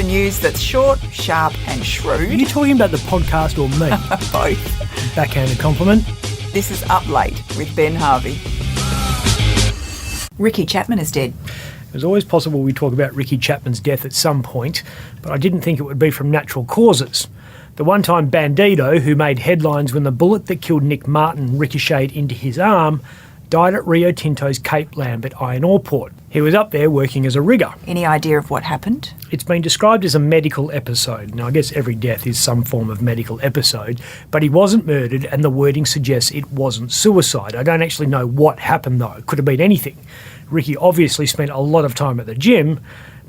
news that's short, sharp and shrewd. Are you talking about the podcast or me? Both. Backhanded compliment. This is Up Late with Ben Harvey. Ricky Chapman is dead. It was always possible we'd talk about Ricky Chapman's death at some point, but I didn't think it would be from natural causes. The one-time bandito who made headlines when the bullet that killed Nick Martin ricocheted into his arm died at Rio Tinto's Cape Lambert iron ore port. He was up there working as a rigger. Any idea of what happened? It's been described as a medical episode. Now, I guess every death is some form of medical episode, but he wasn't murdered and the wording suggests it wasn't suicide. I don't actually know what happened though. It could have been anything. Ricky obviously spent a lot of time at the gym,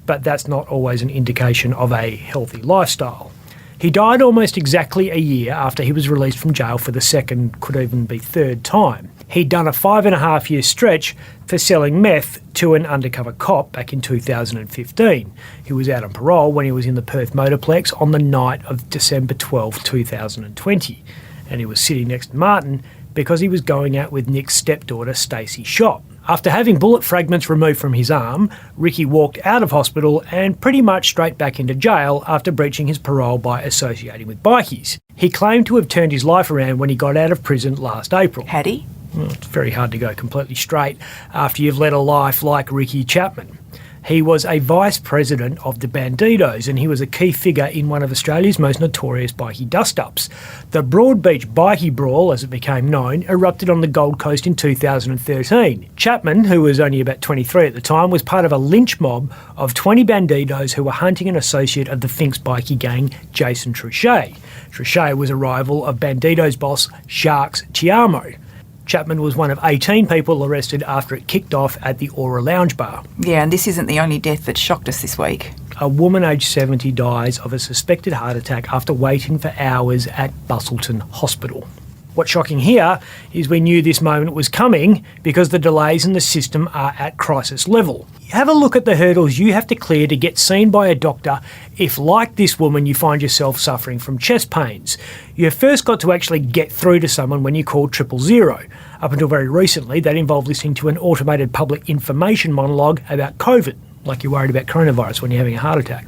but that's not always an indication of a healthy lifestyle. He died almost exactly a year after he was released from jail for the second, could even be third time. He'd done a 5.5-year stretch for selling meth to an undercover cop back in 2015. He was out on parole when he was in the Perth Motorplex on the night of December 12, 2020. And he was sitting next to Martin because he was going out with Nick's stepdaughter, Stacey Schott. After having bullet fragments removed from his arm, Ricky walked out of hospital and pretty much straight back into jail after breaching his parole by associating with bikies. He claimed to have turned his life around when he got out of prison last April. Had he? Well, it's very hard to go completely straight after you've led a life like Ricky Chapman. He was a vice president of the Bandidos and he was a key figure in one of Australia's most notorious bikie dust-ups. The Broadbeach Bikie Brawl, as it became known, erupted on the Gold Coast in 2013. Chapman, who was only about 23 at the time, was part of a lynch mob of 20 Bandidos who were hunting an associate of the Finks bikie gang, Jason Truchet. Truchet was a rival of Bandidos boss Sharks Chiamo. Chapman was one of 18 people arrested after it kicked off at the Aura Lounge Bar. Yeah, and this isn't the only death that shocked us this week. A woman aged 70 dies of a suspected heart attack after waiting for hours at Busselton Hospital. What's shocking here is we knew this moment was coming because the delays in the system are at crisis level. Have a look at the hurdles you have to clear to get seen by a doctor if, like this woman, you find yourself suffering from chest pains. You've first got to actually get through to someone when you call 000. Up until very recently, that involved listening to an automated public information monologue about COVID, like you're worried about coronavirus when you're having a heart attack.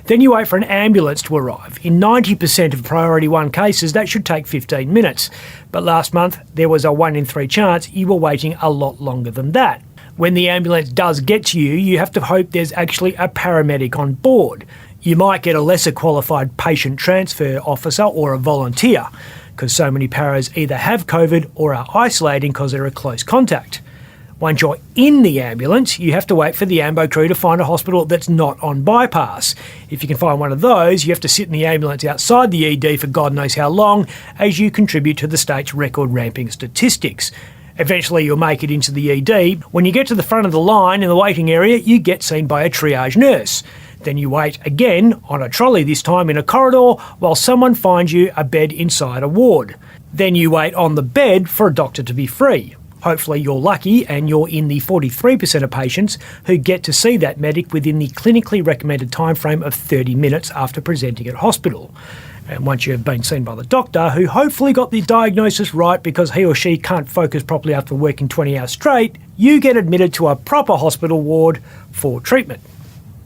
Then you wait for an ambulance to arrive. In 90% of Priority 1 cases, that should take 15 minutes. But last month, there was a 1 in 3 chance you were waiting a lot longer than that. When the ambulance does get to you, you have to hope there's actually a paramedic on board. You might get a lesser qualified patient transfer officer or a volunteer, because so many paras either have COVID or are isolating because they're a close contact. Once you're in the ambulance, you have to wait for the ambo crew to find a hospital that's not on bypass. If you can find one of those, you have to sit in the ambulance outside the ED for God knows how long as you contribute to the state's record ramping statistics. Eventually you'll make it into the ED. When you get to the front of the line in the waiting area, you get seen by a triage nurse. Then you wait again on a trolley, this time in a corridor, while someone finds you a bed inside a ward. Then you wait on the bed for a doctor to be free. Hopefully you're lucky and you're in the 43% of patients who get to see that medic within the clinically recommended timeframe of 30 minutes after presenting at hospital. And once you have been seen by the doctor, who hopefully got the diagnosis right because he or she can't focus properly after working 20 hours straight, you get admitted to a proper hospital ward for treatment.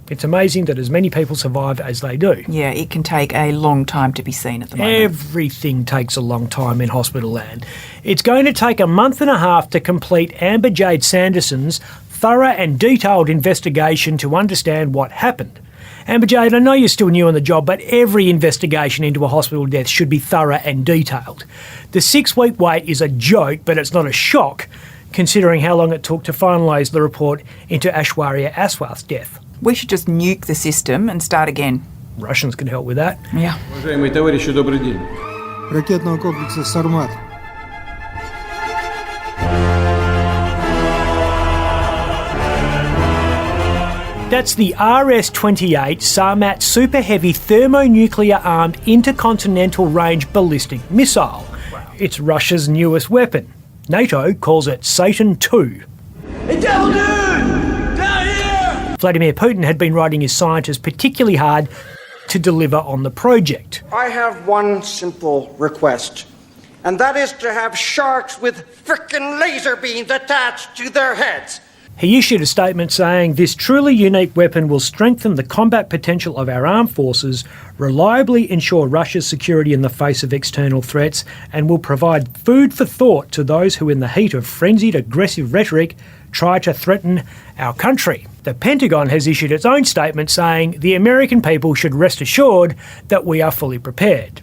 It's amazing that as many people survive as they do. Yeah, it can take a long time to be seen at the moment. Everything takes a long time in hospital land. It's going to take a month and a half to complete Amber Jade Sanderson's thorough and detailed investigation to understand what happened. Amber Jade, I know you're still new on the job, but every investigation into a hospital death should be thorough and detailed. The 6-week wait is a joke, but it's not a shock, considering how long it took to finalise the report into Aishwarya Aswath's death. We should just nuke the system and start again. Russians can help with that. Yeah. Уважаемые товарищи, добрый день. Ракетного комплекса «Сармат». That's the RS-28 Sarmat Super Heavy Thermonuclear Armed Intercontinental Range Ballistic Missile. Wow. It's Russia's newest weapon. NATO calls it Satan II. Hey, devil dude! Down here! Vladimir Putin had been riding his scientists particularly hard to deliver on the project. I have one simple request, and that is to have sharks with frickin' laser beams attached to their heads. He issued a statement saying, "This truly unique weapon will strengthen the combat potential of our armed forces, reliably ensure Russia's security in the face of external threats, and will provide food for thought to those who in the heat of frenzied aggressive rhetoric try to threaten our country." The Pentagon has issued its own statement saying the American people should rest assured that we are fully prepared,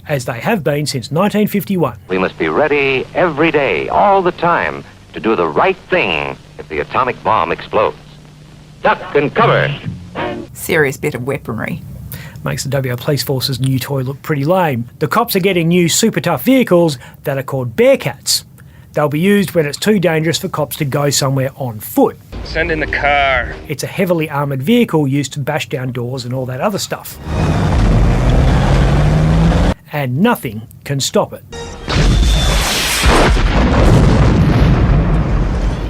as they have been since 1951. We must be ready every day, all the time, to do the right thing if the atomic bomb explodes. Duck and cover. Serious bit of weaponry. Makes the WA Police Force's new toy look pretty lame. The cops are getting new super tough vehicles that are called Bearcats. They'll be used when it's too dangerous for cops to go somewhere on foot. Send in the car. It's a heavily armoured vehicle used to bash down doors and all that other stuff. And nothing can stop it.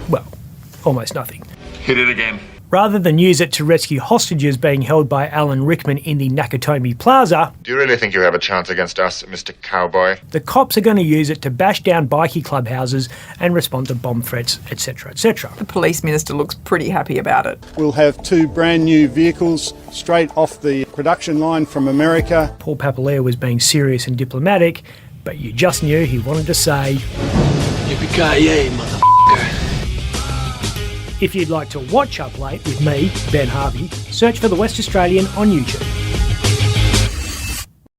Well, almost nothing. Hit it again. Rather than use it to rescue hostages being held by Alan Rickman in the Nakatomi Plaza, Do you really think you have a chance against us, Mr. Cowboy? the cops are going to use it to bash down bikie clubhouses and respond to bomb threats, etc., etc. The police minister looks pretty happy about it. We'll have 2 brand new vehicles straight off the production line from America. Paul Papaleo was being serious and diplomatic, but you just knew he wanted to say, Yippee-ki-yay, motherfucker. if you'd like to watch Up Late with me, Ben Harvey, search for The West Australian on YouTube.